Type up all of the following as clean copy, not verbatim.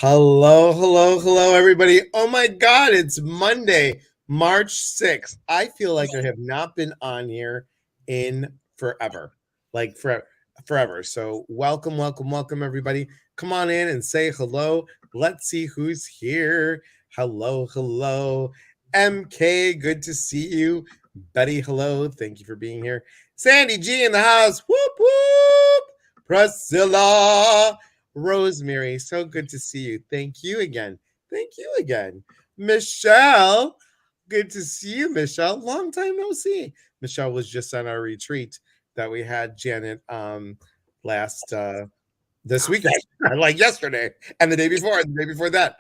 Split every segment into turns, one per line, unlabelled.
Hello, everybody. Oh my God, it's Monday, March 6th. I feel like I have not been on here in forever, like forever. So, welcome, everybody. Come on in and say hello. Let's see who's here. Hello. MK, good to see you. Betty, hello. Thank you for being here. Sandy G in the house. Whoop, whoop. Priscilla. Rosemary, so good to see you. Thank you again. Michelle, good to see you, Michelle. Long time no see. Michelle was just on our retreat that we had, Janet, last this weekend, like yesterday, and the day before that.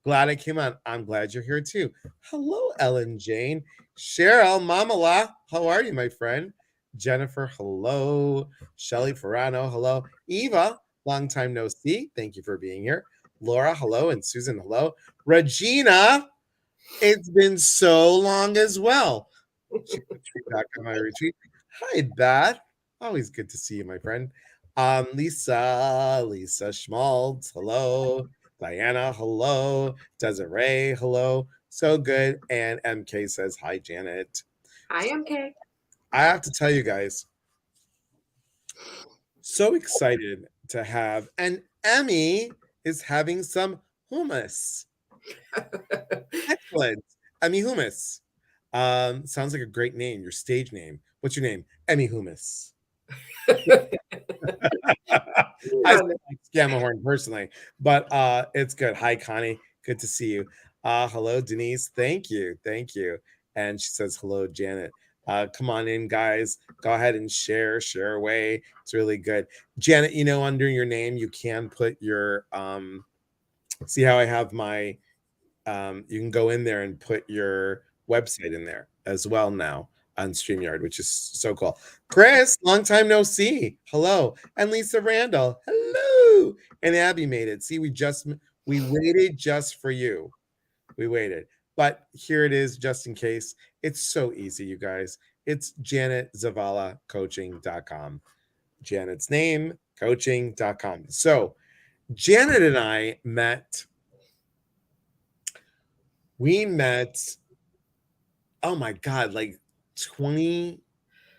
Glad I came on. I'm glad you're here too. Hello, Ellen Jane. Cheryl, Mamala, how are you, my friend? Jennifer, hello. Shelly Ferrano, hello. Eva, long time no see. Thank you for being here. Laura, hello. And Susan, hello. Regina, it's been so long as well. Back on my retreat. Hi, Beth. Always good to see you, my friend. Lisa Schmaltz, hello. Diana, hello. Desiree, hello. So good. And MK says, hi, Janet.
Hi, MK.
I have to tell you guys, so excited to have, and Emmy is having some hummus. Excellent. Emmy Hummus. Sounds like a great name, your stage name. What's your name? Emmy Hummus. I like Scamahorn personally, but it's good. Hi, Connie. Good to see you. Hello, Denise. Thank you. And she says, hello, Janet. Come on in, guys. Go ahead and share away. It's really good. Janet, under your name, you can put your see how I have my you can go in there and put your website in there as well now on StreamYard, which is so cool. Chris, long time no see. Hello. And Lisa Randall. Hello. And Abby made it. See, we waited just for you. We waited. But here it is, just in case. It's so easy, you guys. It's JanetZavalaCoaching.com. Janet's name, coaching.com. So Janet and I met. We met, oh my God, like 20,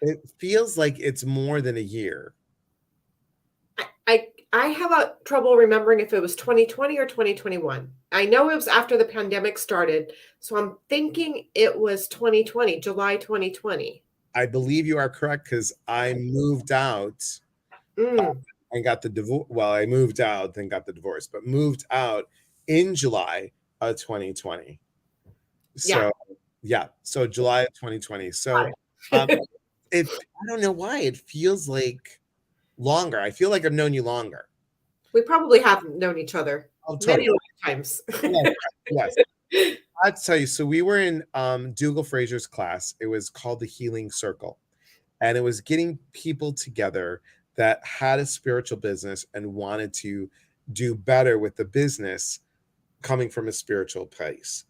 it feels like it's more than a year.
I have trouble remembering if it was 2020 or 2021. I know it was after the pandemic started, so I'm thinking it was 2020, July 2020.
I believe you are correct because I moved out and got the divorce. Well, I moved out, then got the divorce, but moved out in July of 2020. So, so July of 2020. So, I don't know why it feels like longer. I feel like I've known you longer.
We probably have known each other many times.
Yes. I'll tell you. So we were in Dougal Fraser's class. It was called the Healing Circle. And it was getting people together that had a spiritual business and wanted to do better with the business coming from a spiritual place.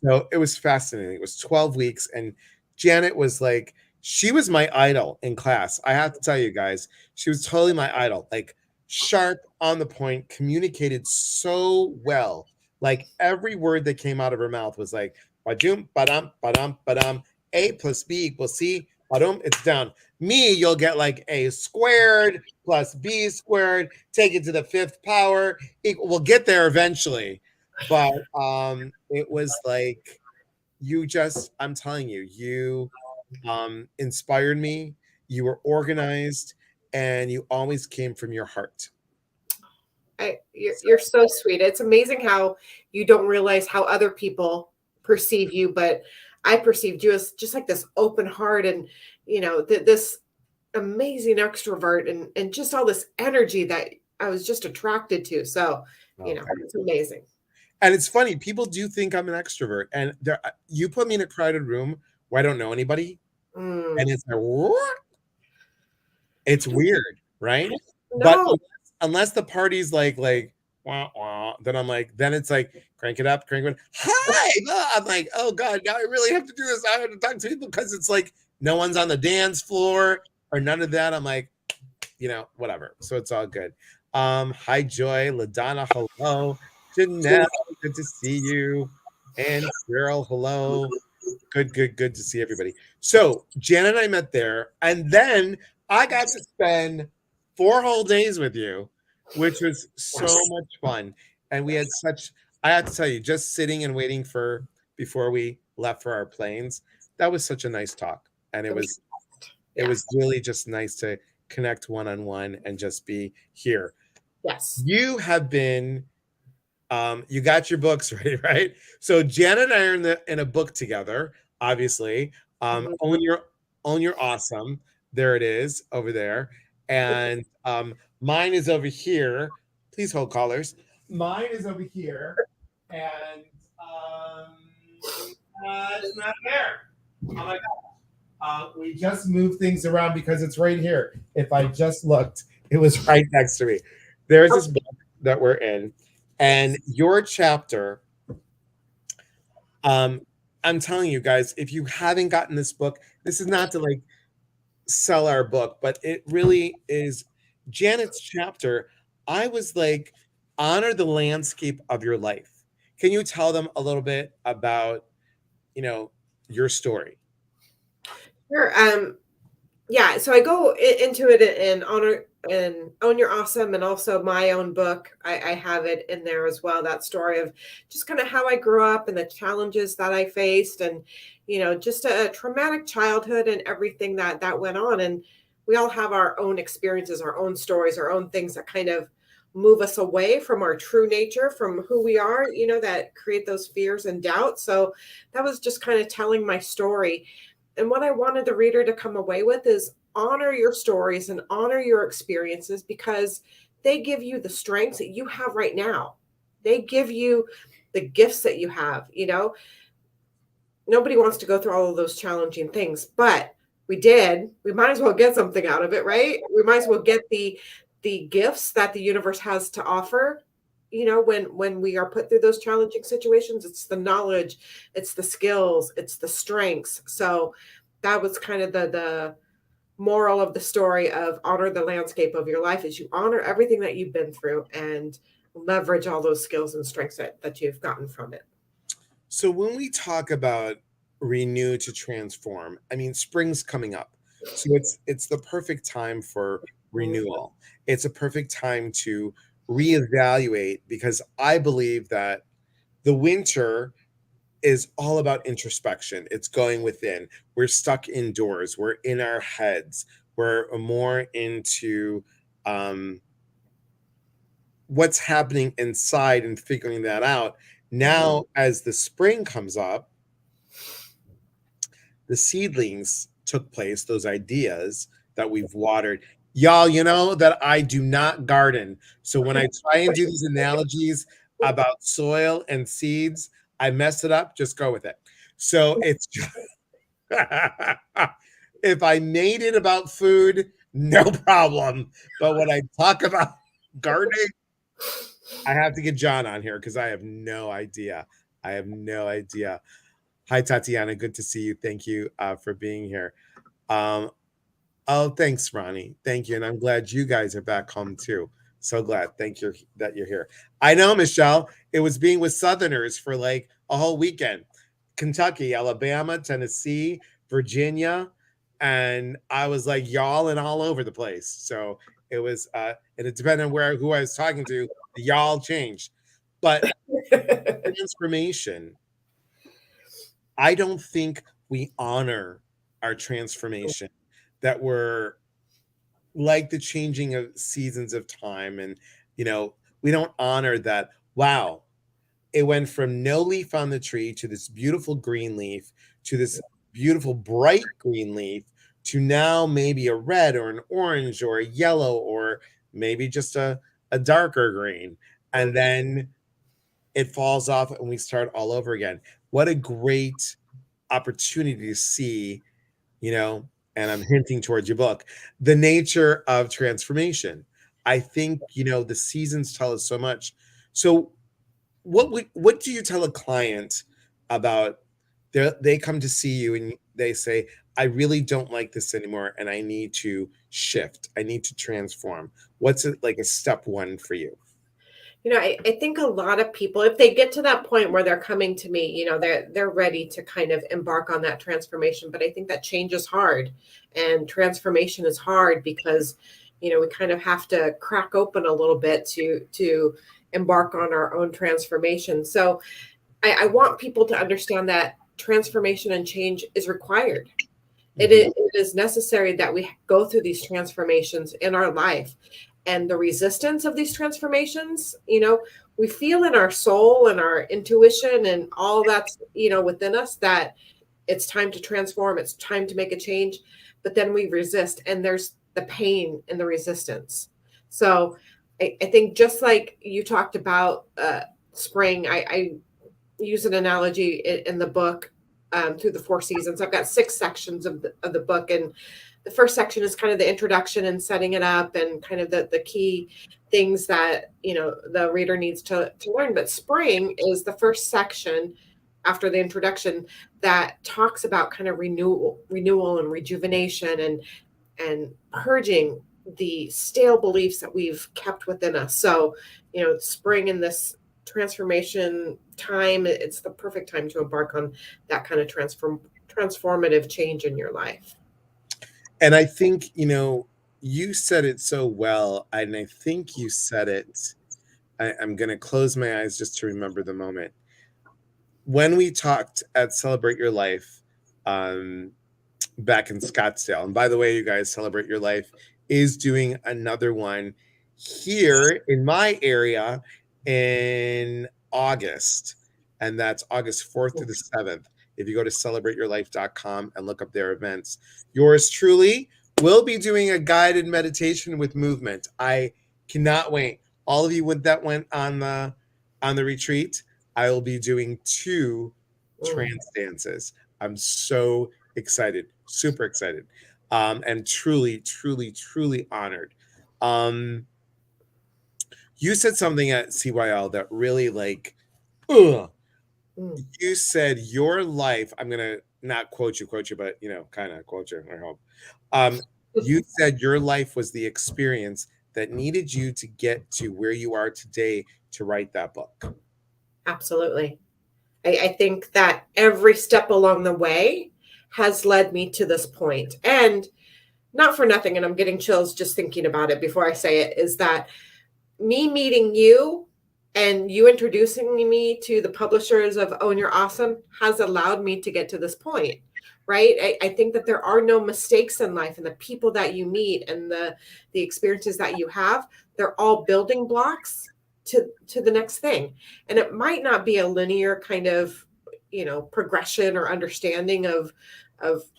So it was fascinating. It was 12 weeks. And Janet was like, she was my idol in class. I have to tell you guys, she was totally my idol. Like sharp, on the point, communicated so well. Like every word that came out of her mouth was like, ba-dum, ba-dum, ba-dum, ba-dum, A plus B equals C, ba-dum, it's down. Me, you'll get like A squared plus B squared, take it to the fifth power. We'll get there eventually. But it was like, I'm telling you, you inspired me. You were organized and you always came from your heart.
You're so sweet. It's amazing how you don't realize how other people perceive you, but I perceived you as just like this open heart and, this amazing extrovert and just all this energy that I was just attracted to. So, it's amazing.
And it's funny, people do think I'm an extrovert, and you put me in a crowded room where I don't know anybody, and it's like, what? It's weird, right?
No.
But unless the party's like wah, wah, then I'm like, then it's like crank it up. Hi, I'm like, oh God, now I really have to do this. I have to talk to people because it's like no one's on the dance floor or none of that. I'm like, whatever. So it's all good. Hi, Joy. LaDonna, hello. Janelle, good to see you. And Cheryl, hello. Good to see everybody. So Jan and I met there, and then I got to spend 4 whole days with you, which was so
Yes.
much fun. And we had such, I have to tell you, just sitting and waiting for before we left for our planes, that was such a nice talk. And
It was,
it
yeah.
was really just nice to connect one on one and just be here.
Yes.
You have been you got your books ready, right? So Jan and I are in a book together, obviously.
Mhm.
Own your awesome. There it is over there. And mine is over here. Please hold callers. Mine is over here. And um it's not there. Oh my god. We just moved things around because it's right here. If I just looked, it was right next to me. There's this book that we're in, and your chapter, um, I'm telling you guys, if you haven't gotten this book, this is not to like sell our book, but it really is Janet's chapter. I was like, honor the landscape of your life. Can you tell them a little bit about, you know, your story?
Sure. Yeah, so I go into it in honor and own your awesome, and also my own book. I have it in there as well. That story of just kind of how I grew up and the challenges that I faced, and just a traumatic childhood and everything that went on. And we all have our own experiences, our own stories, our own things that kind of move us away from our true nature, from who we are. That create those fears and doubts. So that was just kind of telling my story, and what I wanted the reader to come away with is honor your stories and honor your experiences, because they give you the strengths that you have right now. They give you the gifts that you have. Nobody wants to go through all of those challenging things, but we did. We might as well get something out of it, right? We might as well get the gifts that the universe has to offer. When we are put through those challenging situations, it's the knowledge, it's the skills, it's the strengths. So that was kind of the moral of the story of honor the landscape of your life, is you honor everything that you've been through and leverage all those skills and strengths that you've gotten from it.
So when we talk about renew to transform, I mean spring's coming up. So it's the perfect time for renewal. It's a perfect time to reevaluate because I believe that the winter is all about introspection. It's going within. We're stuck indoors. We're in our heads. We're more into what's happening inside and figuring that out. Now, as the spring comes up, the seedlings took place, those ideas that we've watered. Y'all, you know that I do not garden. So when I try and do these analogies about soil and seeds, I mess it up. Just go with it. So it's if I made it about food, no problem. But when I talk about gardening, I have to get John on here because I have no idea. I have no idea. Hi, Tatiana. Good to see you. Thank you for being here. Um, oh, thanks, Ronnie. Thank you. And I'm glad you guys are back home too. So glad. Thank you that you're here. I know, Michelle, it was being with Southerners for like a whole weekend. Kentucky, Alabama, Tennessee, Virginia. And I was like y'all and all over the place. So it was and it depended on who I was talking to, the y'all changed. But transformation, I don't think we honor our transformation, that we're like the changing of seasons of time. And, we don't honor that. Wow, it went from no leaf on the tree to this beautiful green leaf to this beautiful bright green leaf to now maybe a red or an orange or a yellow or maybe just a darker green. And then it falls off and we start all over again. What a great opportunity to see, you know, and I'm hinting towards your book, the nature of transformation. I think, the seasons tell us so much. So what do you tell a client about they come to see you and they say, I really don't like this anymore and I need to shift. I need to transform. What's it like a step one for you?
I think a lot of people, if they get to that point where they're coming to me, they're ready to kind of embark on that transformation. But I think that change is hard, and transformation is hard because, we kind of have to crack open a little bit to embark on our own transformation. So I want people to understand that transformation and change is required.
Mhm.
It is necessary that we go through these transformations in our life, and the resistance of these transformations, we feel in our soul and our intuition and all that's, within us, that it's time to transform, it's time to make a change, but then we resist, and there's the pain in the resistance. So I think, just like you talked about spring, I use an analogy in the book, through the four seasons. I've got six sections of the book, and the first section is kind of the introduction and setting it up and kind of the key things that the reader needs to learn. But spring is the first section after the introduction that talks about kind of renewal and rejuvenation, and purging the stale beliefs that we've kept within us. So, spring in this transformation time, it's the perfect time to embark on that kind of transformative change in your life.
And I think, you said it so well. And I think you said it. I'm going to close my eyes just to remember the moment. When we talked at Celebrate Your Life, um, back in Scottsdale. And by the way, you guys, Celebrate Your Life is doing another one here in my area in August. And that's August 4th to the 7th. If you go to celebrateyourlife.com and look up their events, yours truly will be doing a guided meditation with movement. I cannot wait. All of you that went on the retreat, I will be doing 2
Mm,
trance dances. I'm so excited, super excited, and truly, truly, truly honored. Um, you said something at CYL that really ugh.
mm.
You said your life. I'm gonna not quote you, but kind of quote you. I hope. Um, you said your life was the experience that needed you to get to where you are today to write that book.
Absolutely. I think that every step along the way has led me to this point. And not for nothing, and I'm getting chills just thinking about it before I say it, is that me meeting you and you introducing me to the publishers of Own Your Awesome has allowed me to get to this point, right? I think that there are no mistakes in life, and the people that you meet and the experiences that you have, they're all building blocks to the next thing. And it might not be a linear kind of, progression or understanding of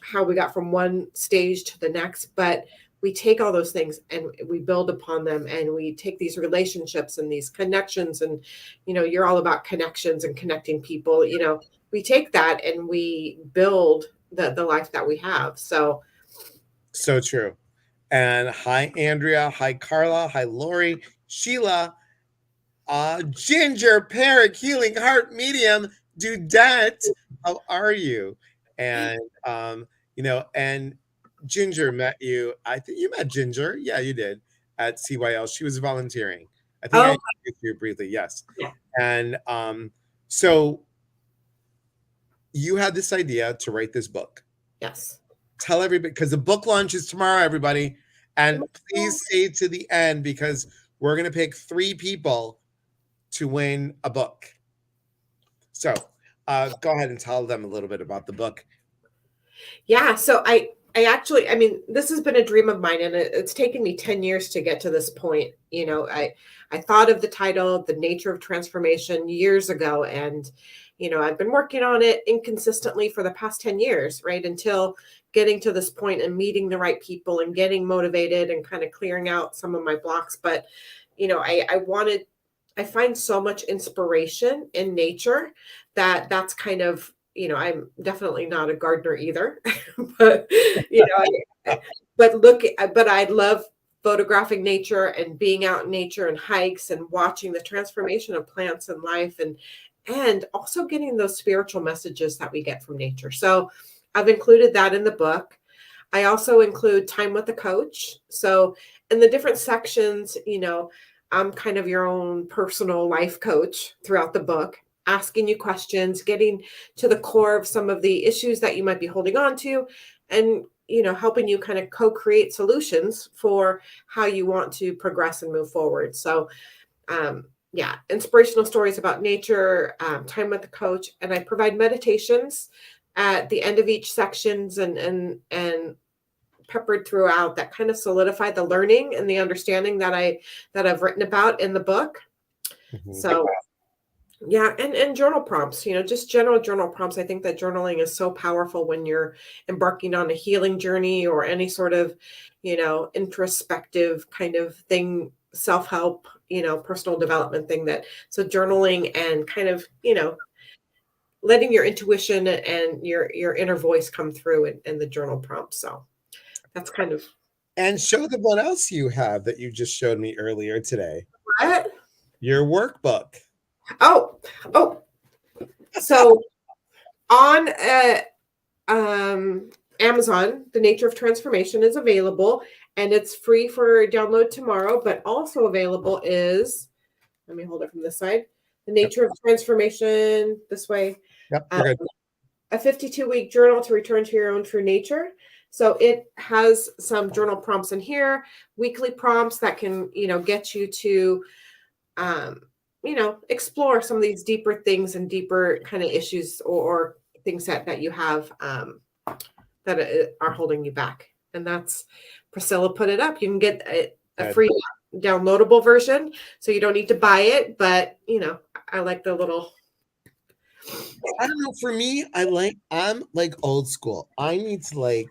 how we got from one stage to the next, but we take all those things and we build upon them, and we take these relationships and these connections, and you're all about connections and connecting people. We take that and we build the life that we have. So
So true. And hi, Andrea. Hi, Carla. Hi, Lori. Sheila. Ginger, Parrot, Healing Heart, Medium, Dudette. How are you? And and Ginger met you. I think you met Ginger. Yeah, you did at CYL. She was volunteering. I think I
oh
introduced you briefly. Yes.
yeah,
And so you had this idea to write this book.
yes.
Tell everybody because the book launch is tomorrow, everybody. And please stay to the end because we're gonna pick 3 people to win a book. So go ahead and tell them a little bit about the book.
Yeah, so I actually, I mean, this has been a dream of mine, and it's taken me 10 years to get to this point. I thought of the title, The Nature of Transformation, years ago, and I've been working on it inconsistently for the past 10 years, right? Until getting to this point and meeting the right people and getting motivated and kind of clearing out some of my blocks. But I find so much inspiration in nature, that's kind of, I'm definitely not a gardener either, but but I love photographing nature and being out in nature and hikes and watching the transformation of plants and life, and also getting those spiritual messages that we get from nature. So I've included that in the book. I also include time with a coach. So in the different sections, I'm kind of your own personal life coach throughout the book, asking you questions, getting to the core of some of the issues that you might be holding on to, and helping you kind of co-create solutions for how you want to progress and move forward. So yeah, inspirational stories about nature, time with the coach, and I provide meditations at the end of each sections and peppered throughout that kind of solidify the learning and the understanding that I've written about in the book.
Mhm.
So yeah, and journal prompts, just general journal prompts. I think that journaling is so powerful when you're embarking on a healing journey or any sort of, introspective kind of thing, self-help, personal development thing so journaling and kind of, letting your intuition and your inner voice come through in the journal prompt. So that's kind of
And show them what else you have that you just showed me earlier today.
what.
Your workbook.
Oh, oh. So on Amazon, The Nature of Transformation is available and it's free for download tomorrow, but also available is, let me hold it from this side, The
Yep.
Nature of Transformation, this way,
Yep.
um,
You're good.
a 52-week journal to return to your own true nature. So it has some journal prompts in here, weekly prompts that can, get you to, explore some of these deeper things and deeper kind of issues or things that you have that are holding you back. And that's Priscilla put it up. You can get a free downloadable version, so you don't need to buy it. But I like the little.
I don't know. For me, I'm like old school. I need to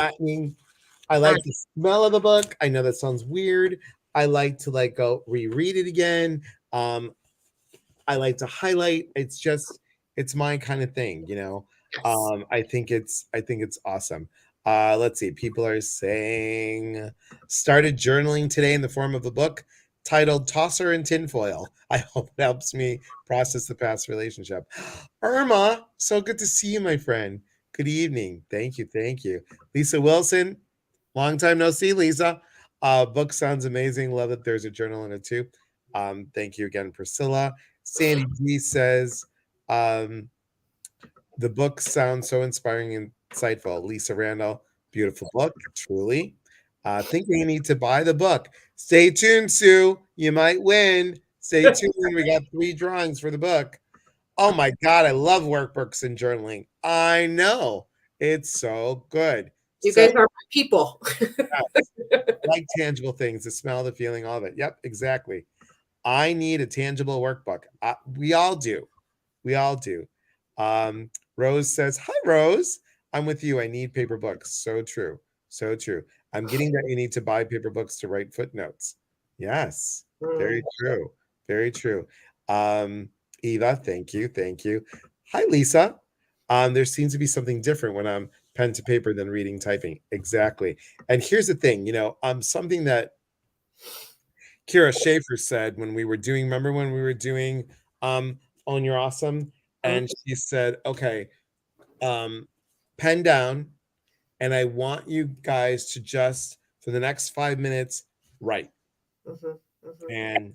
I mean, I like the smell of the book. I know that sounds weird. I like to go reread it again. I like to highlight. It's my kind of thing, you know.
Yes.
I think it's awesome. Let's see. People are saying started journaling today in the form of a book titled Tosser and Tinfoil. I hope it helps me process the past relationship. Irma, so good to see you, my friend. Good evening. Thank you. Thank you. Lisa Wilson, long time no see, Lisa. Book sounds amazing. Love that there's a journal in it too. Thank you again, Priscilla. Sandy G says, um, the book sounds so inspiring and insightful. Lisa Randall, beautiful book, truly. Thinking you need to buy the book. Stay tuned, Sue. You might win. Stay tuned. We got 3 drawings for the book. Oh my God, I love workbooks and journaling. I know. It's so good.
You
So
guys are my people.
yes, like tangible things, the smell, the feeling, all of it. Yep, exactly. I need a tangible workbook. We all do. We all do. Rose says, "Hi, Rose. I'm with you. I need paper books." So true. So true. I'm getting that you need to buy paper books to write footnotes. Yes, very true. Very true. Um, Eva, thank you. Thank you. Hi, Lisa. There seems to be something different when I'm pen to paper than reading typing. Exactly. And here's the thing, something that Kira Schaefer said when we were doing, remember when we were doing Own Your Awesome? And she said, okay, pen down, and I want you guys to just, for the next 5 minutes, write. And,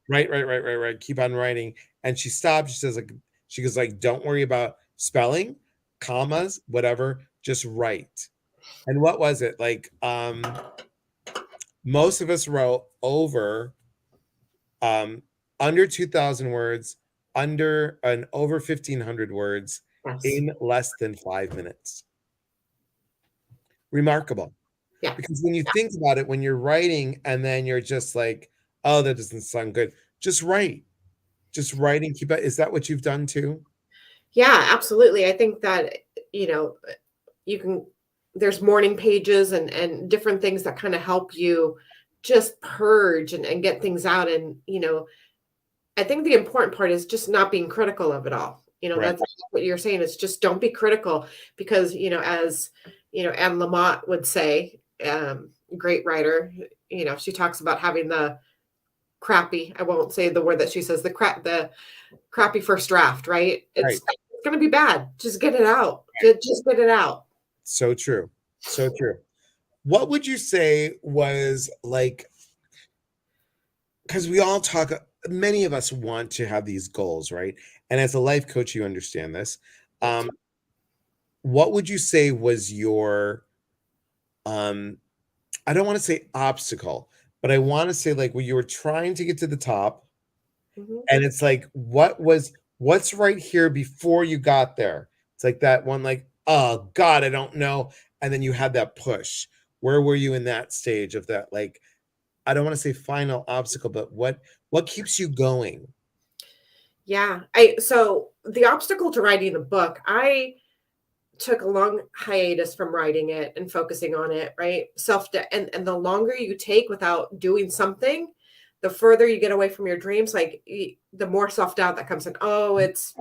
write, keep on writing. And she stopped. She goes, don't worry about spelling, commas, whatever, just write. And what was it? Most of us wrote under 2,000 words, over 1,500 words
Yes.
in less than 5 minutes. Remarkable.
Yeah.
Because when you think about it, when you're writing and then you're just like, oh, that doesn't sound good, just write. Just write and keep it. Is that what you've done too?
Yeah, absolutely. I think that, you can, there's morning pages and different things that kind of help you just purge and get things out. And, I think the important part is just not being critical of it all.
Right.
That's what you're saying. It's just don't be critical because, as, Anne Lamott would say, great writer, she talks about having the crappy, I won't say the word that she says, the crappy first draft, right?
Right.
gonna be bad. Just get it out. Just get it out.
So true. So true. What would you say was like, because we all talk, many of us want to have these goals, right? And as a life coach, you understand this.
Yes.
Um, what would you say was your, um, I don't want to say obstacle, but I want to say like when you were trying to get to the top,
Mhm.
and it's like, what's right here before you got there? It's like that one, like, oh God, I don't know. And then you had that push. Where were you in that stage of that? Like, I don't want to say final obstacle, but what keeps you going?
Yeah. I so the obstacle to writing a book, I took a long hiatus from writing it and focusing on it, right? And the longer you take without doing something, the further you get away from your dreams, like the more self-doubt that comes in. Oh, it's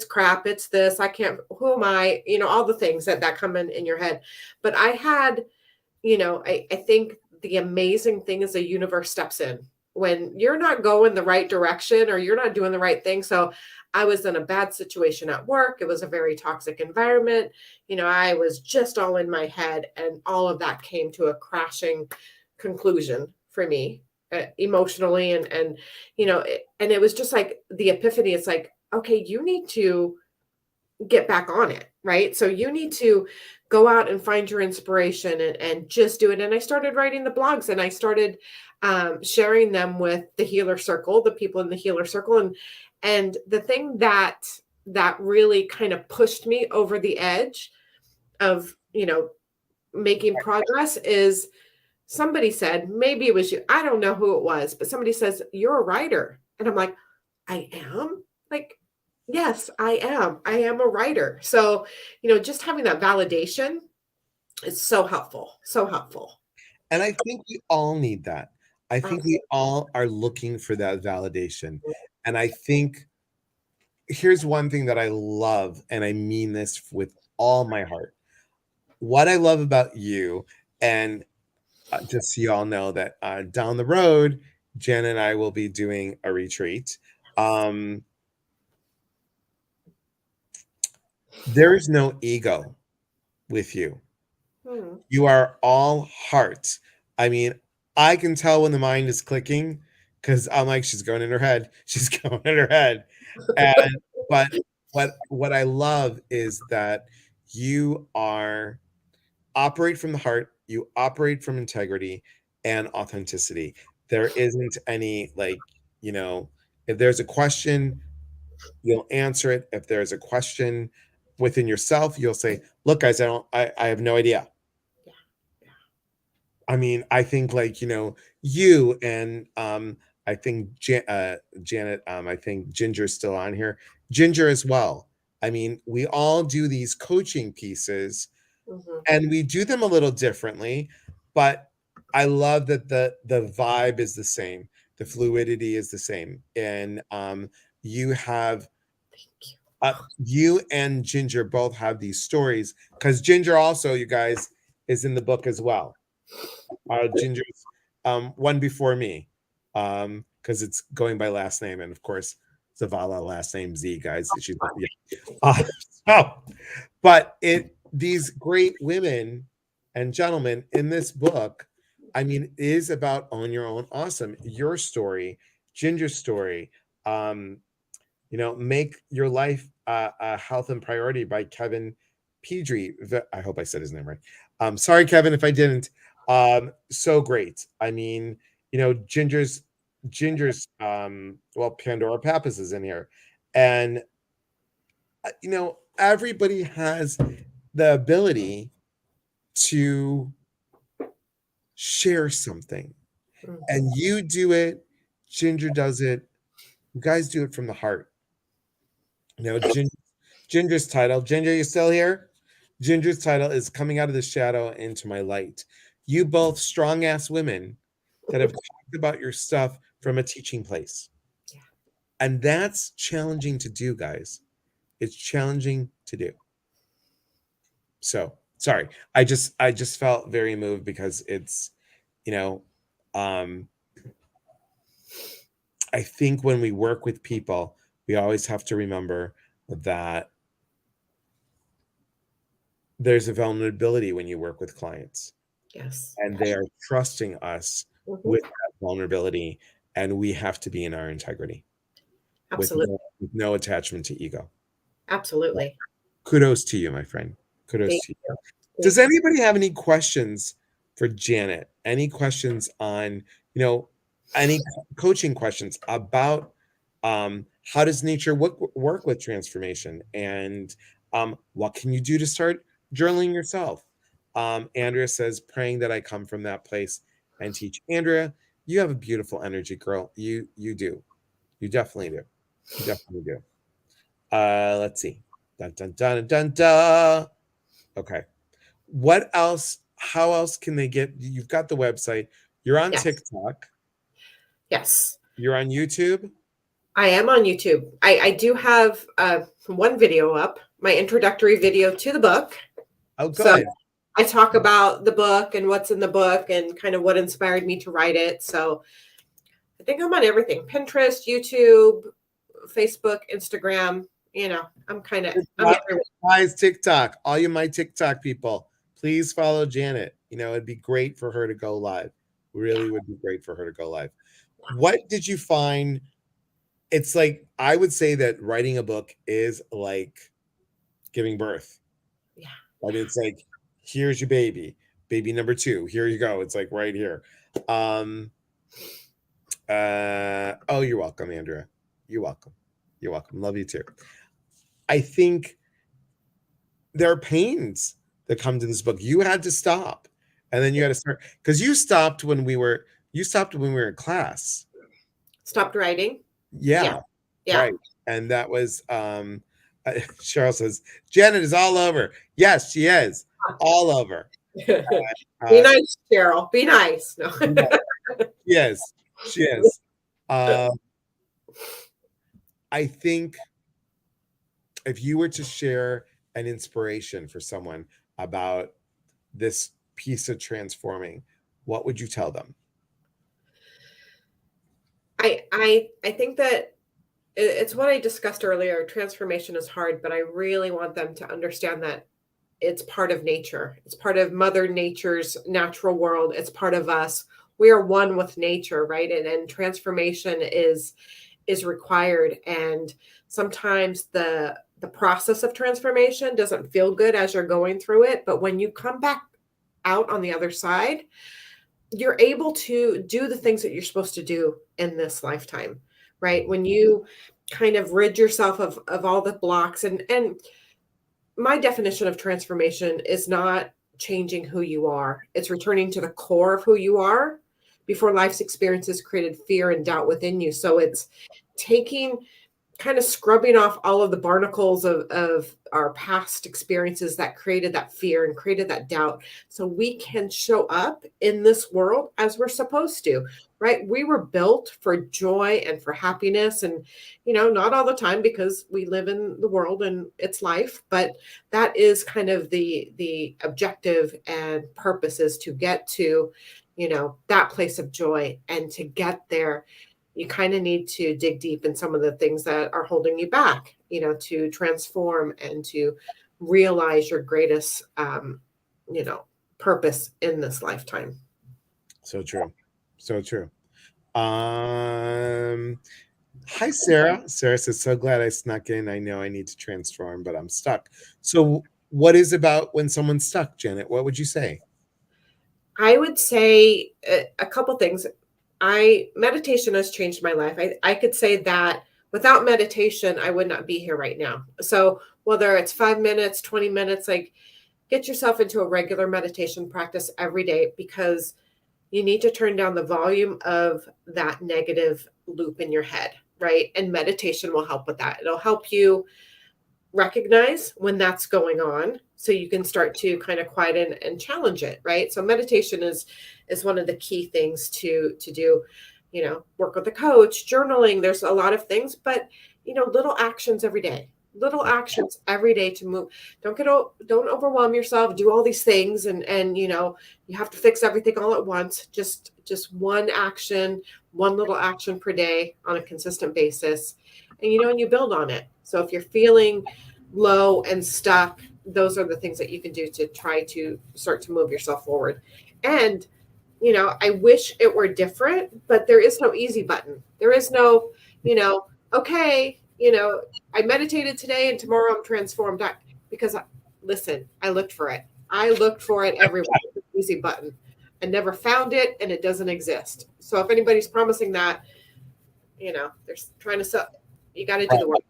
crap, it's this, I can't, who am I? All the things that come in your head. But I had, I think the amazing thing is the universe steps in when you're not going the right direction or you're not doing the right thing. So I was in a bad situation at work. It was a very toxic environment. I was just all in my head, and all of that came to a crashing conclusion for me, emotionally. And it was just like the epiphany. It's like, okay, you need to get back on it, right? So you need to go out and find your inspiration and just do it. And I started writing the blogs, and I started sharing them with the healer circle, the people in the healer circle. And the thing that really kind of pushed me over the edge of, making progress is somebody said, maybe it was you, I don't know who it was, but somebody says, "You're a writer." And I'm like, I am? Like, yes, I am. I am a writer. So, just having that validation is so helpful. So helpful.
And I think we all need that. I think we
Absolutely.
all are looking for that validation. And I think here's one thing that I love, and I mean this with all my heart. What I love about you, and just so you all know that down the road, Jen and I will be doing a retreat. Um, there is no ego with you.
Hmm.
You are all heart. I mean, I can tell when the mind is clicking because I'm like, she's going in her head. She's going in her head. And but what I love is that you are operate from the heart, you operate from integrity and authenticity. There isn't any like, you know, if there's a question, you'll answer it. If there's a question within yourself, you'll say, look, guys, I have no idea.
Yeah.
I mean, I think like, you and I think Janet, I think Ginger's still on here. Ginger as well. I mean, we all do these coaching pieces
Mhm.
and we do them a little differently, but I love that the vibe is the same. The fluidity is the same. And you have
Thank
you and Ginger both have these stories because Ginger also, you guys, is in the book as well. Ginger's one before me, because it's going by last name, and of course, Zavala last name Z, guys. She's yeah. Uh, so, but these great women and gentlemen in this book, I mean, it is about own your own awesome. Your story, Ginger's story. Um, Make Your Life a Health and Priority by Kevin Pedri. I hope I said his name right. Sorry, Kevin, if I didn't. So great. I mean, well, Pandora Pappas is in here. And, everybody has the ability to share something.
you. Mhm.
And you do it, Ginger does it. You guys do it from the heart. Ginger's title. Ginger, you still here? Ginger's title is Coming Out of the Shadow into My Light. You both strong ass women that have talked about your stuff from a teaching place.
Yeah.
And that's challenging to do, guys. It's challenging to do. So sorry. I just felt very moved because it's, you know, um, I think when we work with people, we always have to remember that there's a vulnerability when you work with clients,
Yes.
and they are trusting us with
Mhm.
that vulnerability, and we have to be in our integrity
Absolutely.
with no attachment to ego.
Absolutely.
Kudos to you, my friend. Kudos
Thank
to you.
you.
Does
Thank you.
anybody have any questions for Janet? Any questions on, any coaching questions about how does nature work with transformation, and what can you do to start journaling yourself? Andrea says, praying that I come from that place and teach. Andrea, you have a beautiful energy, girl. You do. You definitely do. You definitely do. Let's see. Dun dun dun dun dun. Okay. What else? How else can they get? You've got the website. You're on
Yes.
TikTok.
Yes.
You're on YouTube.
I am on YouTube. I do have one video up, my introductory video to the book.
Oh,
So
good.
I talk about the book and what's in the book and kind of what inspired me to write it. So I think I'm on everything: Pinterest, YouTube, Facebook, Instagram. I'm everywhere.
Guys, TikTok. All you my TikTok people, please follow Janet. It'd be great for her to go live.
Yeah.
Really would be great for her to go live. What did you find? It's like I would say that writing a book is like giving birth.
Yeah.
I mean, it's like, here's your baby number two. Here you go. It's like right here. Um, oh, you're welcome, Andrea. You're welcome. You're welcome. Love you too. I think there are pains that come to this book. You had to stop, and then you had to start because you stopped when we were in class.
Stopped writing. Yeah.
Yeah,
Yeah.
right. And that was Cheryl says Janet is all over. Yes, she is all over.
Be
Uh,
nice, Cheryl. Be nice. No.
she is. She is. Uh, I think if you were to share an inspiration for someone about this piece of transforming, what would you tell them?
I think that it's what I discussed earlier. Transformation is hard, but I really want them to understand that it's part of nature. It's part of Mother Nature's natural world. It's part of us. We are one with nature, right? And transformation is required. And sometimes the process of transformation doesn't feel good as you're going through it. But when you come back out on the other side, you're able to do the things that you're supposed to do in this lifetime, right? When you kind of rid yourself of all the blocks, and my definition of transformation is not changing who you are. It's returning to the core of who you are before life's experiences created fear and doubt within you. So it's taking kind of scrubbing off all of the barnacles of our past experiences that created that fear and created that doubt so we can show up in this world as we're supposed to, right? We were built for joy and for happiness, and not all the time because we live in the world and it's life, but that is kind of the objective and purpose, is to get to that place of joy. And to get there, you kind of need to dig deep in some of the things that are holding you back, to transform and to realize your greatest, you know, purpose in this lifetime.
So true. So true. Hi, Sarah. Sarah says, so glad I snuck in. I know I need to transform, but I'm stuck. So, what is about when someone's stuck, Janet? What would you say?
I would say a couple things. Meditation has changed my life. I could say that without meditation, I would not be here right now. So whether it's 5 minutes, 20 minutes, like, get yourself into a regular meditation practice every day, because you need to turn down the volume of that negative loop in your head, right? And meditation will help with that. It'll help you recognize when that's going on so you can start to kind of quieten and challenge it, right? So meditation is one of the key things to do. Work with a coach, journaling, there's a lot of things, but little actions every day. Little actions every day to move. Don't overwhelm yourself, do all these things, and you have to fix everything all at once. Just one action, one little action per day on a consistent basis. And you build on it. So if you're feeling low and stuck, those are the things that you can do to try to start to move yourself forward. And I wish it were different, but there is no easy button. There is no, okay, I meditated today and tomorrow I'm transformed. Because listen, I looked for it. I looked for it everywhere. Easy button. I never found it, and it doesn't exist. So if anybody's promising that, they're trying to sell. You got to do the work.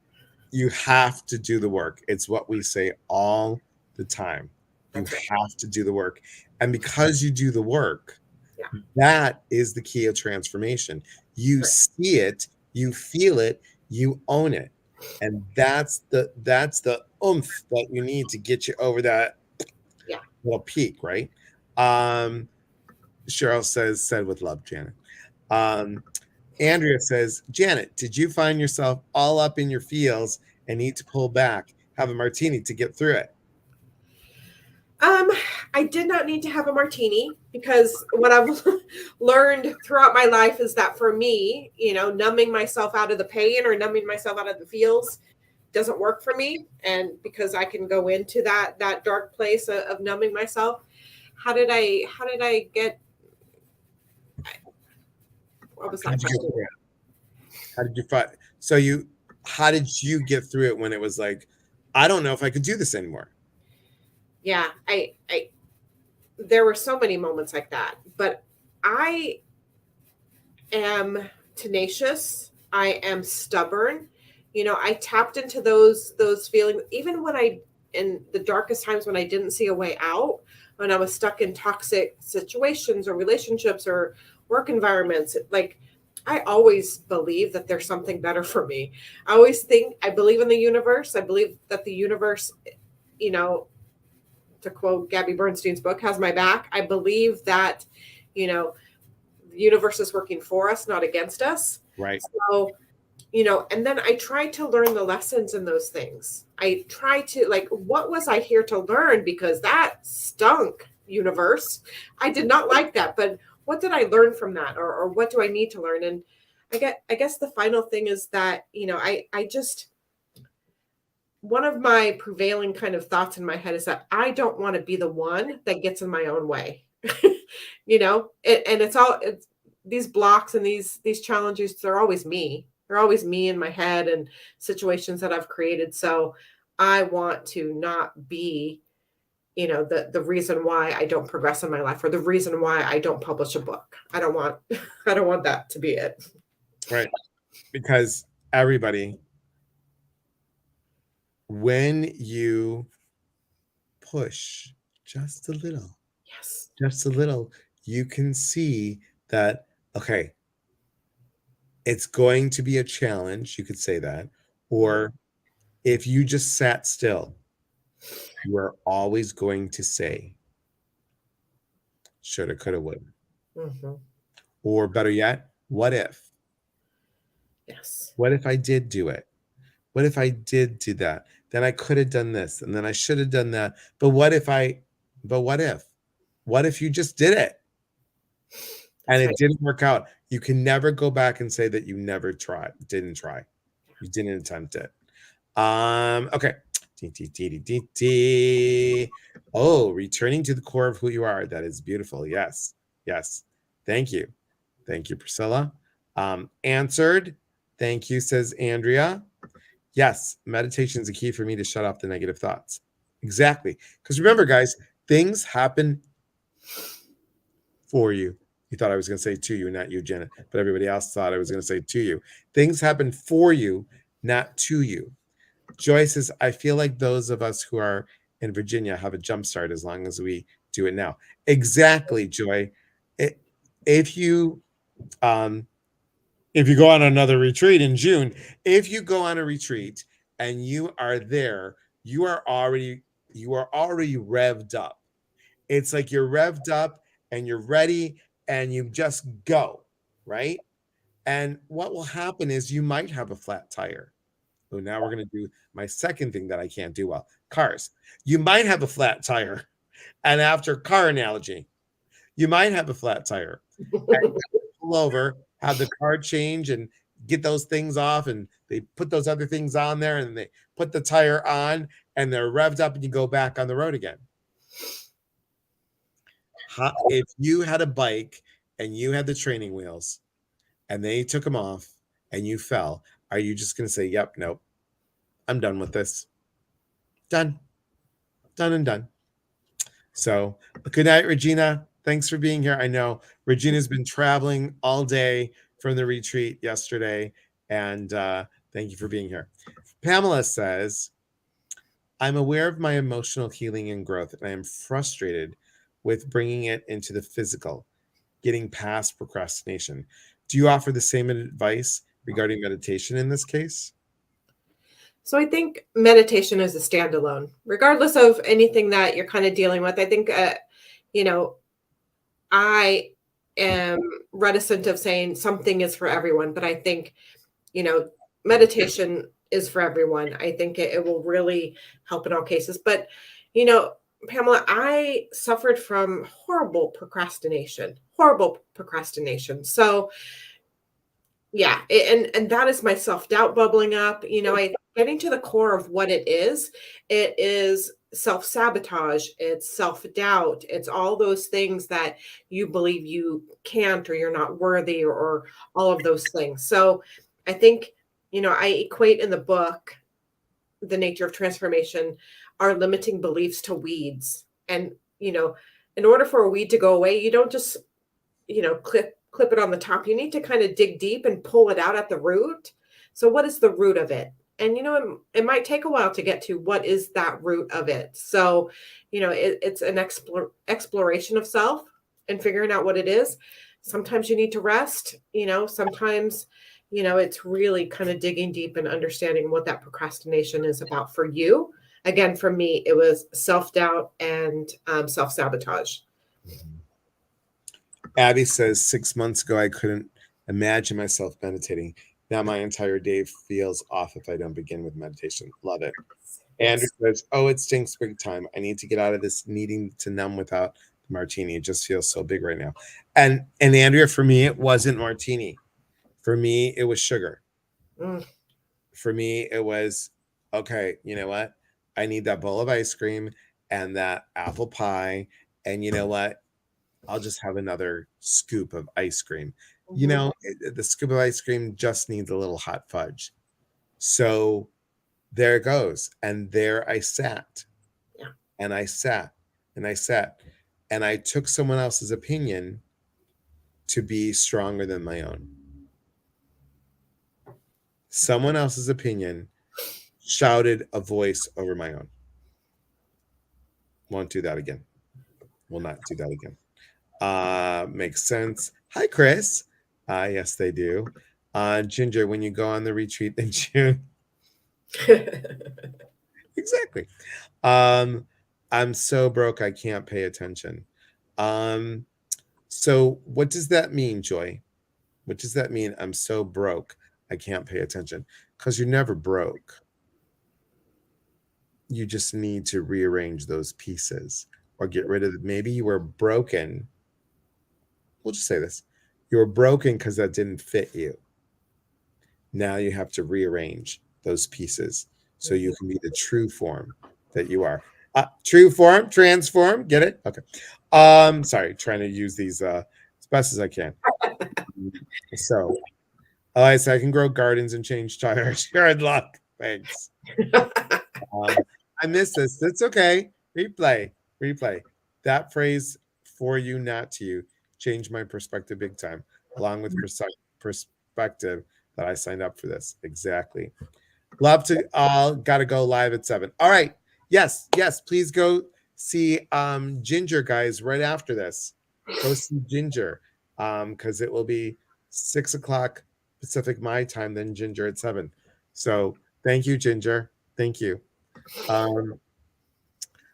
You have to do the work. It's what we say all the time. You
That's right.
have to do the work. And because you do the work,
Yeah.
that is the key of transformation. You
Right.
see it, you feel it, you own it. And that's the oomph that you need to get you over that little peak, right? Cheryl said with love, Janet. Andrea says, Janet, did you find yourself all up in your feels and need to pull back, have a martini to get through it?
I did not need to have a martini, because what I've learned throughout my life is that for me, numbing myself out of the pain or numbing myself out of the feels doesn't work for me. And because I can go into that dark place of numbing myself. How did I get? What was that question?
How did you fight? How did you get through it when it was like, I don't know if I could do this anymore?
Yeah, there were so many moments like that, but I am tenacious. I am stubborn. I tapped into those feelings, even when in the darkest times when I didn't see a way out, when I was stuck in toxic situations or relationships or work environments. Like, I always believe that there's something better for me. I believe in the universe. I believe that the universe, to quote Gabby Bernstein's book, has my back. I believe that, the universe is working for us, not against us.
Right.
So, and then I try to learn the lessons in those things. I try to, like, what was I here to learn? Because that stunk, universe. I did not like that, but what did I learn from that? Or what do I need to learn? And I guess the final thing is that, I just, one of my prevailing kind of thoughts in my head is that I don't want to be the one that gets in my own way. And it's these blocks and these challenges, they're always me. They're always me in my head and situations that I've created. So I want to not be, the reason why I don't progress in my life, or the reason why I don't publish a book. I don't want that to be it.
Right. Because everybody, when you push just a little,
Yes.
just a little, you can see that, okay, it's going to be a challenge. You could say that. Or if you just sat still, you are always going to say, shoulda, coulda, woulda.
Mm-hmm.
Or better yet, what if?
Yes.
What if I did do it? What if I did do that? Then I could have done this and then I should have done that. But what if? What if you just did it and it didn't work out? You can never go back and say that you never didn't try. You didn't attempt it. Okay. Oh, returning to the core of who you are. That is beautiful. Yes. Yes. Thank you. Thank you, Priscilla. Answered. Thank you, says Andrea. Yes, meditation is a key for me to shut off the negative thoughts. Exactly. Because remember, guys, things happen for you. You thought I was going to say to you, not you, Jenna, but everybody else thought I was going to say to you. Things happen for you, not to you. Joy says, I feel like those of us who are in Virginia have a jump start as long as we do it now. Exactly, Joy. If you go on another retreat in June, if you go on a retreat and you are there, you are already revved up. It's like you're revved up and you're ready and you just go, right? And what will happen is you might have a flat tire. So now we're going to do my second thing that I can't do well, cars. You might have a flat tire. And after car analogy, you might have a flat tire. And pull over, have the car change and get those things off and They put those other things on there and they put the tire on and they're revved up and you go back on the road again. If you had a bike and you had the training wheels and they took them off and you fell, are you just going to say, yep, nope, I'm done with this? Done. Done and done. So, good night, Regina. Thanks for being here. I know Regina's been traveling all day from the retreat yesterday, and thank you for being here. Pamela says, I'm aware of my emotional healing and growth, and I am frustrated with bringing it into the physical, getting past procrastination. Do you offer the same advice regarding meditation in this case?
So I think meditation is a standalone, regardless of anything that you're kind of dealing with. I think, you know, I am reticent of saying something is for everyone, but I think, you know, meditation is for everyone. I think it will really help in all cases. But, you know, Pamela, I suffered from horrible procrastination. So yeah, and that is my self-doubt bubbling up. You know, I getting to the core of what it is self-sabotage, it's self-doubt, it's all those things that you believe you can't or you're not worthy or all of those things. So I think, you know, I equate in the book The Nature of Transformation our limiting beliefs to weeds. And, you know, in order for a weed to go away, you don't just, you know, clip it on the top. You need to kind of dig deep and pull it out at the root. So what is the root of it? And you know, it might take a while to get to what is that root of it. So, you know, it's an exploration of self and figuring out what it is. Sometimes you need to rest, you know, sometimes, you know, it's really kind of digging deep and understanding what that procrastination is about for you. Again, for me, it was self-doubt and self-sabotage.
Abby says 6 months ago, I couldn't imagine myself meditating. Now my entire day feels off if I don't begin with meditation. Love it. Andrew says, oh, it stinks big time. I need to get out of this needing to numb without the martini. It just feels so big right now. And Andrea, for me, it wasn't martini. For me, it was sugar.
Mm.
For me, it was, okay, you know what? I need that bowl of ice cream and that apple pie. And you know what? I'll just have another scoop of ice cream. You
Mhm.
know, the scoop of ice cream just needs a little hot fudge. So there it goes. And there I sat
Yeah.
and I sat and I sat and I took someone else's opinion to be stronger than my own. Someone else's opinion shouted a voice over my own. Won't do that again. Will not do that again. Makes sense. Hi, Chris. Yes, they do. Ginger, when you go on the retreat in June, exactly. Um, I'm so broke I can't pay attention. Um, so what does that mean, Joy? What does that mean? I'm so broke I can't pay attention. Because you're never broke. You just need to rearrange those pieces or get rid of it. Maybe you were broken. We'll just say this. You were broken because that didn't fit you. Now you have to rearrange those pieces so you can be the true form that you are. True form, transform, get it? Okay. Sorry, trying to use these as best as I can. So, Eliza, I can grow gardens and change tires. Good luck. Thanks. I missed this. That's okay. Replay, replay. That phrase for you, not to you, changed my perspective big time, along with perspective that I signed up for this. Exactly. Love to all. Gotta go live at 7. All right. Yes, yes. Please go see Ginger, guys, right after this. Go see Ginger. Because it will be 6 o'clock Pacific my time, then Ginger at 7. So thank you, Ginger. Thank you. Um,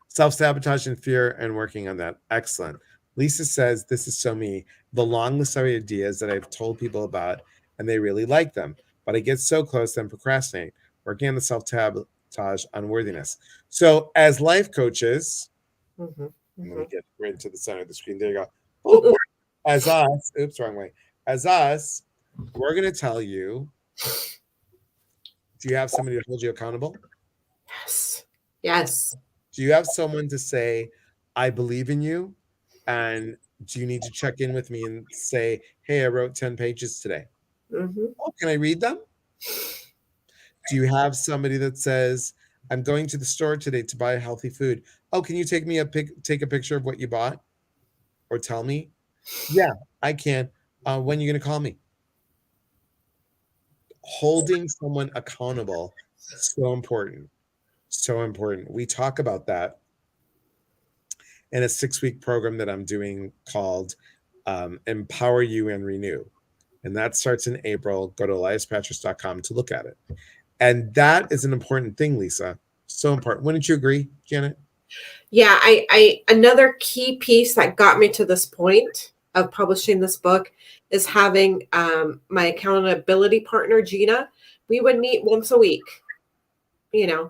self-sabotage and fear and working on that. Excellent. Lisa says, this is so me. The long list of ideas that I've told people about, and they really like them, but I get so close and procrastinate, working on the self-sabotage unworthiness. So as life coaches,
Mhm,
let me
mhm.
get right into the center of the screen. There you go. Boop. As us, oops, wrong way. As us, we're going to tell you Do you have somebody to hold you accountable?
Yes. Yes.
Do you have someone to say, I believe in you? And do you need to check in with me and say, hey, I wrote 10 pages today?
Mhm.
Oh, can I read them? Do you have somebody that says, I'm going to the store today to buy healthy food? Oh, can you take a picture of what you bought or tell me? Yeah, I can. When are you going to call me? Holding someone accountable, so important. So important. We talk about that in a 6-week program that I'm doing called Empower You and Renew. And that starts in April. Go to eliaspatris.com to look at it. And that is an important thing, Lisa. So important. Wouldn't you agree, Janet?
Yeah, I another key piece that got me to this point of publishing this book is having my accountability partner, Gina. We would meet once a week,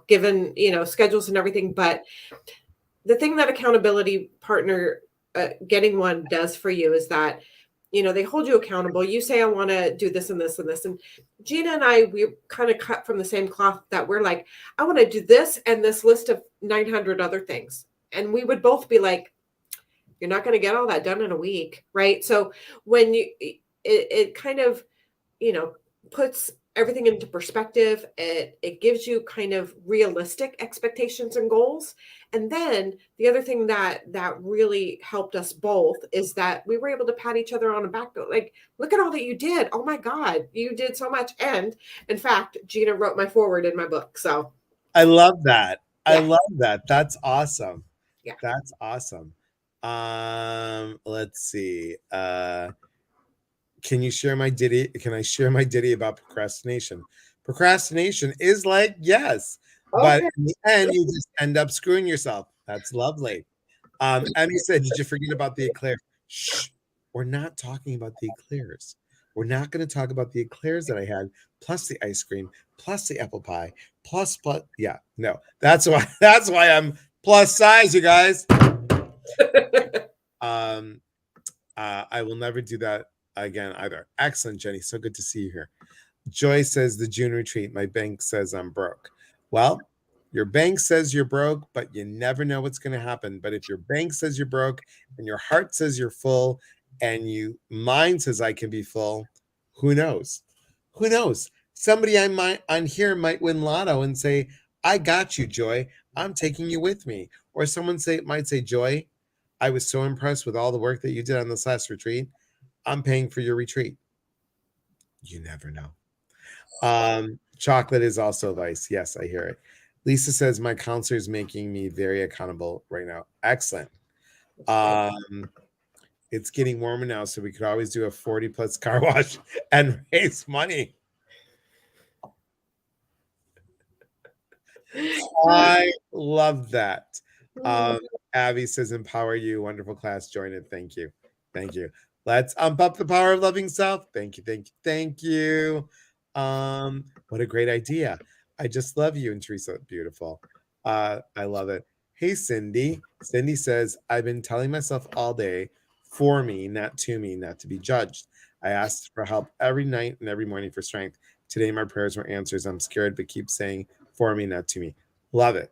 given, schedules and everything. But the thing that accountability partner, getting one does for you is that, they hold you accountable. You say, I want to do this and this and this. And Gina and I, we kind of cut from the same cloth that we're like, I want to do this and this list of 900 other things. And we would both be like, you're not going to get all that done in a week. Right. So when it kind of, you know, puts everything into perspective. It gives you kind of realistic expectations and goals. And then the other thing that really helped us both is that we were able to pat each other on the back, like, look at all that you did. Oh my God, you did so much. And in fact, Gina wrote my forward in my book. So
I love that. I
yeah,
love that. That's awesome.
yeah.
That's awesome. Let's see. Can you share my ditty? Can I share my ditty about procrastination? Procrastination is like yes, but
Okay.
in the end, you just end up screwing yourself. That's lovely. Emmy said, "Did you forget about the eclair?" Shh, we're not talking about the eclairs. We're not going to talk about the eclairs that I had, plus the ice cream, plus the apple pie, plus. Yeah, no, that's why. That's why I'm plus size, you guys. Um, I will never do that again either. Excellent, Jenny. So good to see you here. Joy says the June retreat. My bank says I'm broke. Well, your bank says you're broke, but you never know what's going to happen. But if your bank says you're broke and your heart says you're full and you mind says I can be full, who knows? Who knows? Somebody on here might win lotto and say, I got you, Joy. I'm taking you with me. Or someone might say, Joy, I was so impressed with all the work that you did on this last retreat. I'm paying for your retreat. You never know. Chocolate is also vice. Yes, I hear it. Lisa says my counselor is making me very accountable right now. Excellent. Um, it's getting warmer now, so we could always do a 40 plus car wash and raise money. I love that. Um, Abby says, empower you. Wonderful class. Join it. Thank you. Thank you. Let's ump up the power of loving self. Thank you. Thank you. Thank you. What a great idea. I just love you and Teresa. Beautiful. I love it. Hey, Cindy. Cindy says, I've been telling myself all day for me, not to me, not to be judged. I asked for help every night and every morning for strength. Today, my prayers were answers. I'm scared, but keep saying for me, not to me. Love it.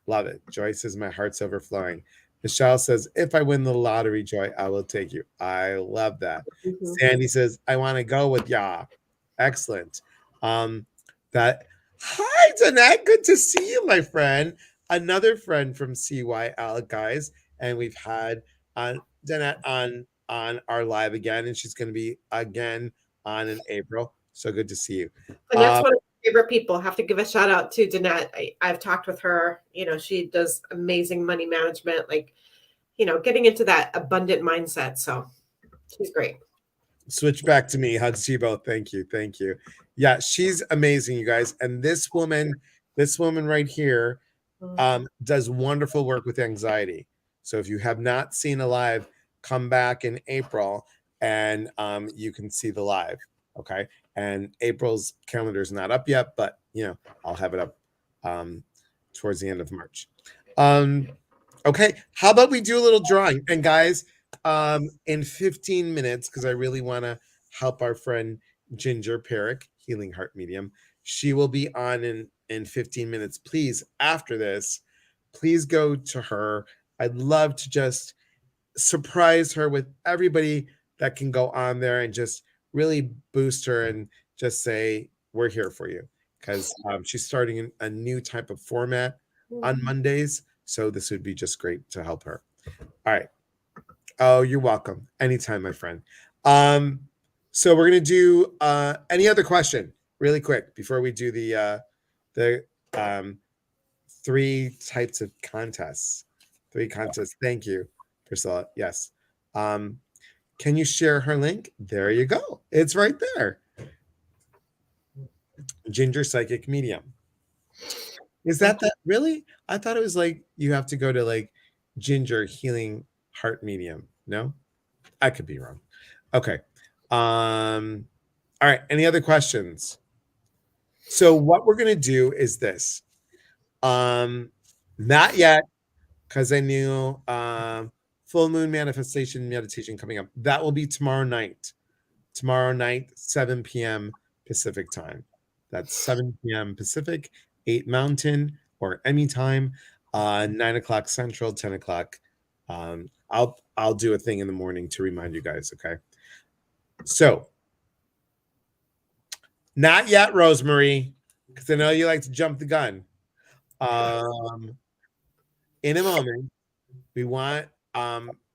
Love it. Joy says, my heart's overflowing. Michelle says, if I win the lottery, Joy, I will take you. I love that.
Mhm.
Sandy says, I want to go with ya. Excellent. Um, that Hi, Danette. Good to see you, my friend. Another friend from CYL, guys. And we've had Danette on our live again, and she's going to be again on in April. So good to see you.
And that's one of my favorite people. Have to give a shout out to Danette. I've talked with her. She does amazing money management, like, getting into that abundant mindset. So she's great.
Switch back to me. Hugs to you both. Thank you. Thank you. Yeah, she's amazing, you guys. And this woman right here, does wonderful work with anxiety. So if you have not seen a live, come back in April and you can see the live. Okay. And April's calendar is not up yet, but I'll have it up towards the end of March. Um, okay. How about we do a little drawing? And guys, in 15 minutes, because I really want to help our friend Ginger Perrick, Healing Heart Medium, She will be on in 15 minutes. Please, after this, please go to her. I'd love to just surprise her with everybody that can go on there and just really boost her and just say we're here for you, because she's starting a new type of format on Mondays, so this would be just great to help her. All right. Oh, you're welcome. Anytime, my friend. um so we're gonna do any other question really quick before we do the um three types of contests. Three contests. Thank you, Priscilla. Yes. Um, can you share her link? There you go. It's right there. Ginger Psychic Medium. Is that really? I thought it was like you have to go to like Ginger Healing Heart Medium. No, I could be wrong. Okay. All right. Any other questions? So what we're gonna do is this. Not yet, because I knew full moon manifestation meditation coming up. That will be tomorrow night. Tomorrow night, 7 p.m. Pacific time. That's 7 p.m. Pacific, 8 Mountain, or anytime, 9 o'clock Central, 10 o'clock. I'll do a thing in the morning to remind you guys, okay? So, not yet, Rosemary, because I know you like to jump the gun. In a moment, we want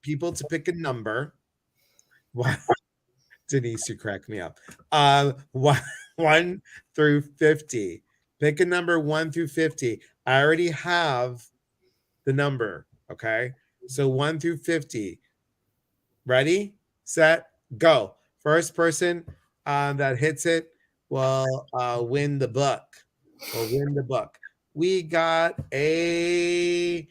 people to pick a number. Denise, you crack me up. One through 50. Pick a number 1 through 50. I already have the number. Okay. So 1 through 50. Ready, set, go. First person that hits it will win the book. Will win the book. We got a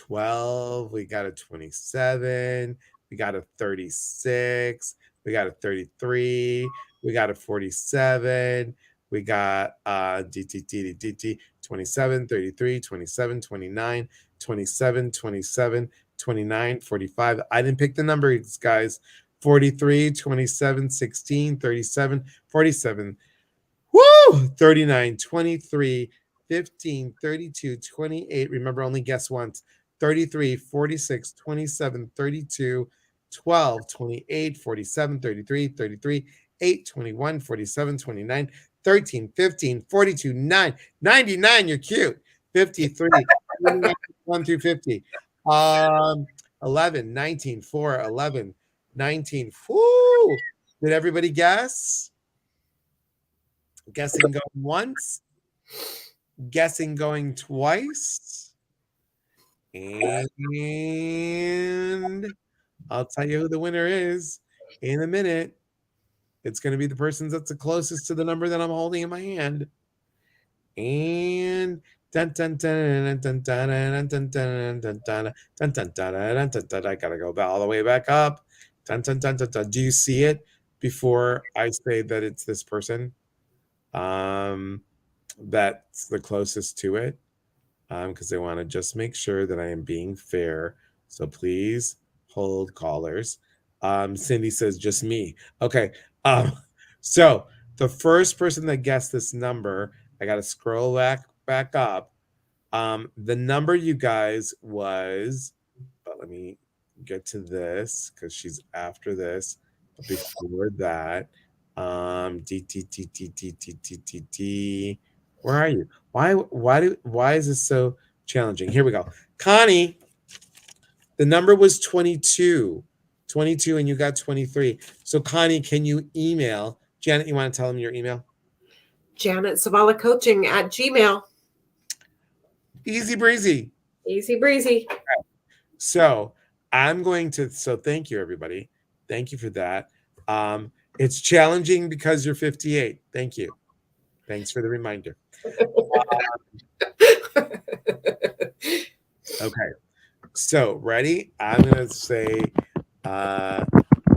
12, we got a 27, we got a 36, we got a 33, we got a 47, we got DT 27, 33, 27, 29, 27, 27, 29, 45. I didn't pick the numbers, guys. 43, 27, 16, 37, 47. Woo! 39, 23, 15, 32, 28. Remember, only guess once. 33, 46, 27, 32, 12, 28, 47, 33, 33, 8, 21, 47, 29, 13, 15, 42, 9, 99. You're cute. 53, 1 through 50. 11, 19, 4, 11, 19. Woo! Did everybody guess? Guessing going once, guessing going twice, and I'll tell you who the winner is in a minute. It's going to be the person that's the closest to the number that I'm holding in my hand. And dun dun dun dun dun dun dun dun dun dun dun dun dun dun dun. I gotta go all the way back up. Dun dun dun dun dun. Do you see it before I say that it's this person? That's the closest to it, because they want to just make sure that I am being fair. So please hold callers. Cindy says just me. Okay. So the first person that guessed this number, I got to scroll back up. The number, you guys, was, but let me get to this because she's after this. But before that, D T T T T T T T T. Where are you? Why is this so challenging? Here we go. Connie, the number was 22. 22, and you got 23. So Connie, can you email Janet? You want to tell them your email?
Janet Zavala Coaching at Gmail.
Easy breezy.
Easy breezy.
So thank you, everybody. Thank you for that. It's challenging because you're 58. Thank you. Thanks for the reminder. Okay. So ready? I'm going to say,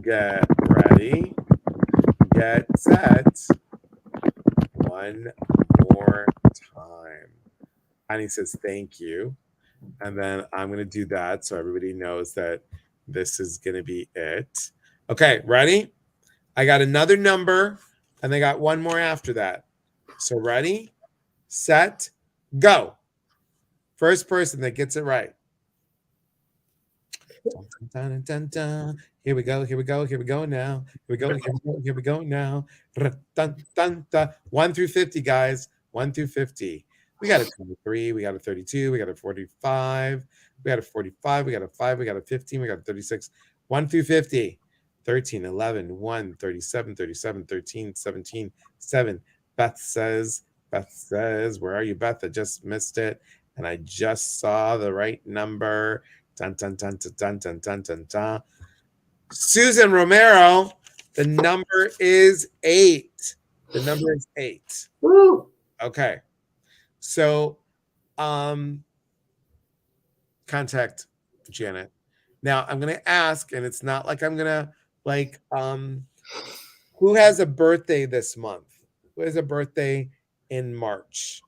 get ready, get set, one more time. Annie says, thank you. And then I'm going to do that so everybody knows that this is going to be it. Okay, ready? I got another number, and I got one more after that. So ready, set, go. First person that gets it right. Dun, dun, dun, dun, dun. Here we go. Here we go. Here we go now. Here we go. Here we go. Here we go now. Dun, dun, dun. 1 through 50, guys. 1 through 50. We got a 23. We got a 32. We got a 45. We got a 45. We got a 5. We got a 15. We got a 36. 1 through 50. 13, 11, 1, 37, 37, 13, 17, 7. Beth says, where are you, Beth? I just missed it. And I just saw the right number. Dun, dun, dun, dun, dun, dun, dun, dun, dun. Susan Romero, the number is 8. The number is 8.
Woo.
Okay. So, contact Janet. Now I'm gonna ask, and it's not like I'm gonna like who has a birthday this month? Who has a birthday in March?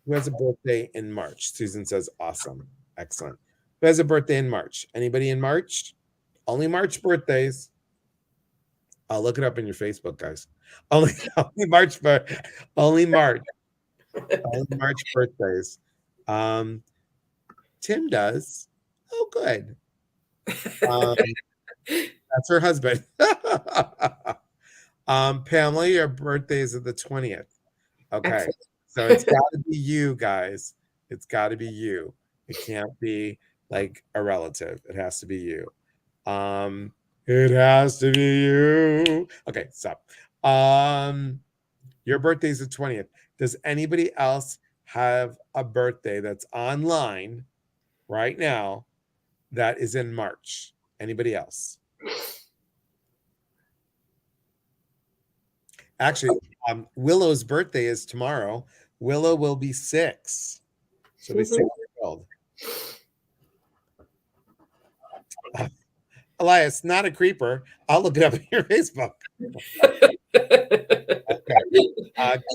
Who has a birthday in March? Susan says, awesome. Excellent. Who has a birthday in March? Anybody in March? Only March birthdays. I'll look it up in your Facebook, guys. Only March, but only March. Only March birthdays. Tim does. Oh, good. That's her husband. Pamela, your birthday is at the 20th. Okay.
Excellent.
So it's got to be you guys. It's got to be you. It can't be like a relative. It has to be you. It has to be you. Okay, stop. Your birthday's the 20th. Does anybody else have a birthday that's online right now that is in March? Anybody else? Actually, Willow's birthday is tomorrow. Willow will be 6. She'll be 6 years old. Elias, not a creeper. I'll look it up in your Facebook. Okay.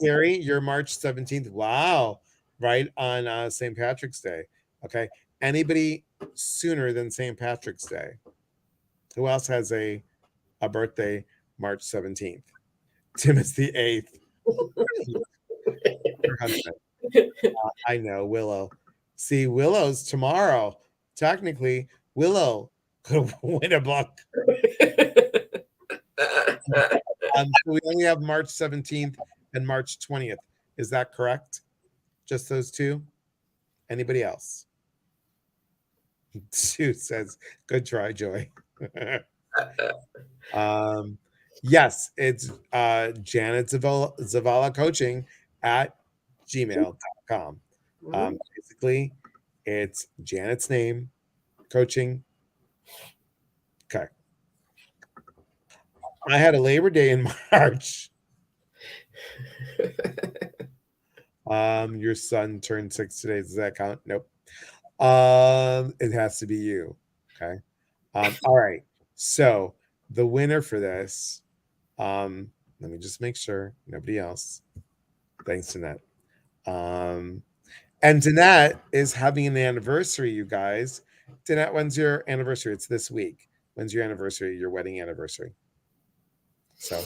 Carrie, you're March 17th. Wow. Right on St. Patrick's Day. Okay. Anybody sooner than St. Patrick's Day? Who else has a birthday March 17th? Tim is the 8th. Your husband. I know, Willow. See, Willow's tomorrow. Technically, Willow could win a book. So we only have March 17th and March 20th. Is that correct? Just those two? Anybody else? Sue says, good try, Joy. Yes, it's Janet Zavala coaching at gmail.com. Basically, it's Janet's name, coaching. Okay. I had a Labor Day in March. Your son turned 6 today. Does that count? Nope. It has to be you. Okay. All right. So the winner for this, let me just make sure nobody else. Thanks, Danette. And Danette is having an anniversary, you guys. Danette, when's your anniversary? It's this week. When's your anniversary, your wedding anniversary? So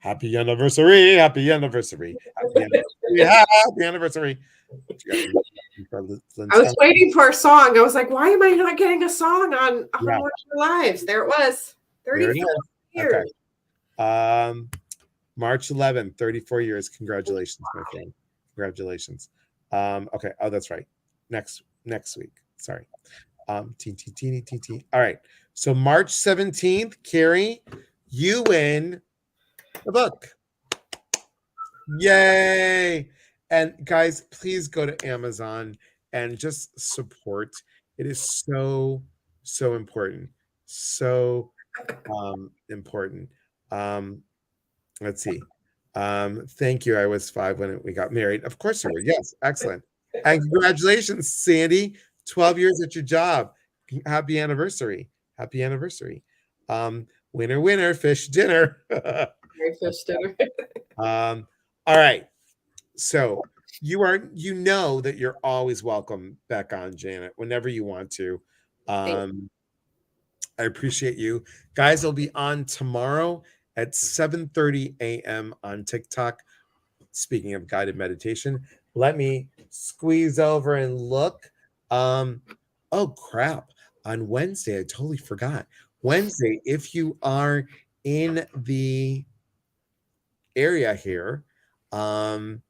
happy anniversary, happy anniversary, happy anniversary, happy anniversary.
I was waiting for a song. I was like, why am I not getting a song on Watch Your Lives? There it was. 34 years.
Okay. March 11th, 34 years. Congratulations, my friend. Congratulations. Okay. Oh, that's right. Next week. Sorry. T. All right. So March 17th, Carrie, you win the book. Yay. And guys, please go to Amazon and just support. It is so important. So important. Let's see. Thank you. I was 5 when we got married. Of course you were. Yes, excellent. And congratulations, Sandy. 12 years at your job. Happy anniversary. Happy anniversary. Winner, fish dinner.
Fish dinner.
All right. So you know that you're always welcome back on, Janet, whenever you want to. I appreciate you. Guys, will be on tomorrow at 7:30 a.m. on TikTok. Speaking of guided meditation, let me squeeze over and look. Um, oh crap. On Wednesday, I totally forgot. Wednesday, if you are in the area here, um,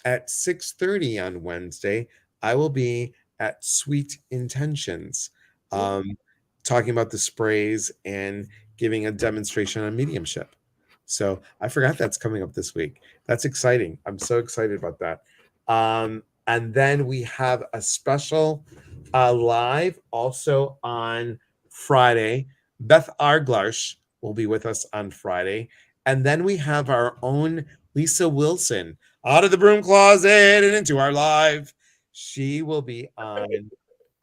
at 6:30 on Wednesday, I will be at Sweet Intentions,
Ooh,
um, talking about the sprays and giving a demonstration on mediumship. So I forgot that's coming up this week. That's exciting. I'm so excited about that. And then we have a special live also on Friday. Beth Arglarsh will be with us on Friday. And then we have our own Lisa Wilson out of the broom closet and into our live. She will be on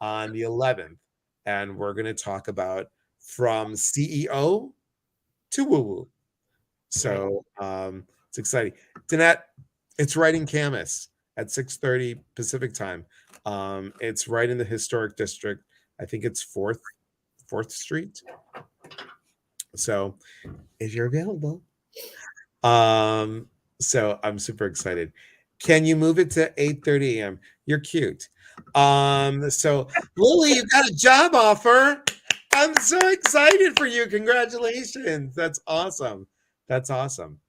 the 11th, and we're going to talk about from CEO to woo woo.
right.
So it's exciting. Danette, it's right in Camas at 6:30 Pacific time. It's right in the historic district. I think it's Fourth Street. So if you're available, Um, so I'm super excited. Can you move it to 8:30 a.m.? You're cute. So Lily, you got a job offer. I'm so excited for you. Congratulations. That's awesome. That's awesome.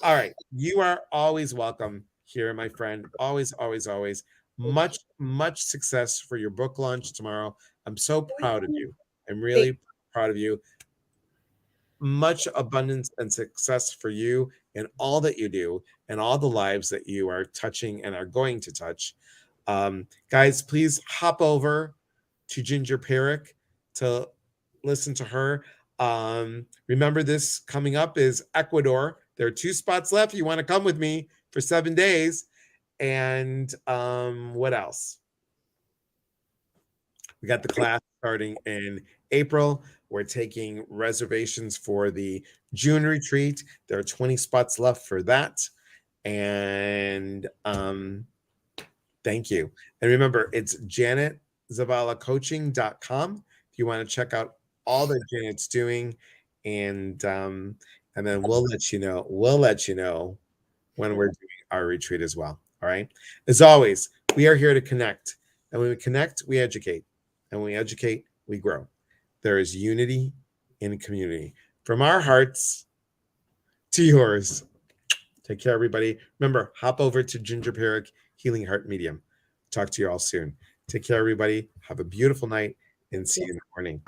All right. You are always welcome here, my friend. Always, always, always.
Thank
Much, much success for your book launch tomorrow. I'm so proud of
you.
you. I'm
Thank
really proud of you. Much abundance and success for you in all that you do and all the lives that you are touching and are going to touch. Guys, please hop over to Ginger Perrick to listen to her. Remember, this coming up is Ecuador. There are 2 spots left. You want to come with me for 7 days. And what else? We got the class starting in April. We're taking reservations for the June retreat. There are 20 spots left for that. And thank you. And remember, it's janetZavalaCoaching.com if you want to check out all that Janet's doing. And then we'll let you know. We'll let you know when we're doing our retreat as well. All right. As always, we are here to connect. And when we connect, we educate. And when we educate, we grow. There is unity in community. From our hearts to yours. Take care, everybody. Remember, hop over to Ginger Perrick Healing Heart Medium. Talk to you all soon. Take care, everybody. Have a beautiful night and see
you.
you in the morning.